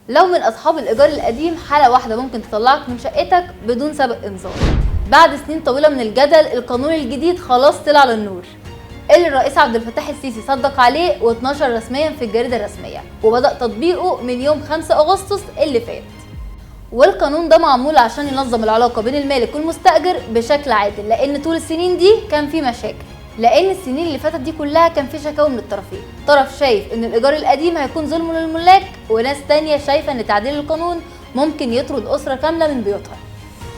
لو من اصحاب الايجار القديم، حاله واحده ممكن تطلعك من شقتك بدون سابق انذار. بعد سنين طويله من الجدل، القانون الجديد خلاص طلع للنور، اللي الرئيس عبد الفتاح السيسي صدق عليه واتنشر رسميا في الجريده الرسميه، وبدا تطبيقه من يوم 5 اغسطس اللي فات. والقانون ده معمول عشان ينظم العلاقه بين المالك والمستاجر بشكل عادل، لان طول السنين دي كان في مشاكل، لان السنين اللي فاتت دي كلها كان في شكاوى من الطرفين، طرف شايف ان الايجار القديم هيكون ظلم للملاك، وناس تانية شايفه ان تعديل القانون ممكن يطرد اسره كامله من بيوتها.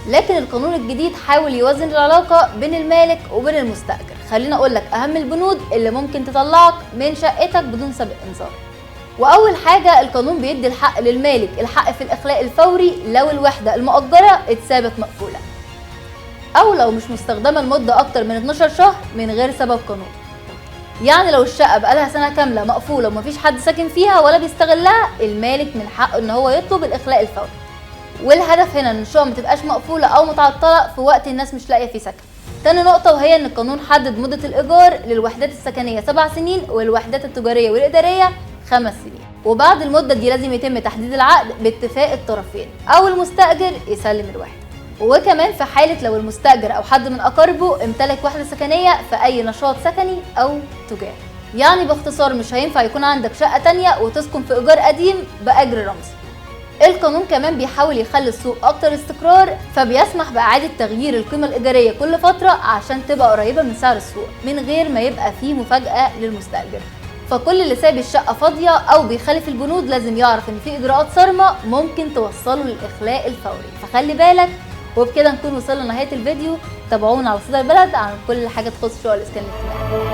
لكن القانون الجديد حاول يوازن العلاقه بين المالك وبين المستاجر. خليني اقول لك اهم البنود اللي ممكن تطلعك من شقتك بدون سابق انذار. واول حاجه، القانون بيدي الحق للمالك الحق في الاخلاء الفوري لو الوحده المؤجره اتثبت مقفوله، او لو مش مستخدمه لمده اكتر من 12 شهر من غير سبب قانوني. يعني لو الشقه بقالها سنه كامله مقفوله ومفيش حد ساكن فيها ولا بيستغلها، المالك من حقه ان هو يطلب الاخلاء الفوري. والهدف هنا ان الشقه ما تبقاش مقفوله او متعطله في وقت الناس مش لاقيه فيه سكن. تاني نقطه، وهي ان القانون حدد مده الايجار للوحدات السكنيه 7 سنين، والوحدات التجاريه والاداريه 5 سنين. وبعد المده دي لازم يتم تحديد العقد باتفاق الطرفين، او المستاجر يسلم الوحده. وكمان في حاله لو المستاجر او حد من اقاربه امتلك وحده سكنيه في اي نشاط سكني او تجاري. يعني باختصار مش هينفع يكون عندك شقه تانية وتسكن في ايجار قديم باجر رمزي. القانون كمان بيحاول يخلي السوق اكتر استقرار، فبيسمح باعاده تغيير القيمه الايجاريه كل فتره عشان تبقى قريبه من سعر السوق من غير ما يبقى فيه مفاجاه للمستاجر. فكل اللي سايب الشقه فاضيه او بيخالف البنود لازم يعرف ان في اجراءات صارمه ممكن توصله للاخلاء الفوري، فخلي بالك. وبكده نكون وصلنا لنهايه الفيديو. تابعونا على صدى البلد عن كل حاجه تخص شؤون الاسكان الاجتماعي.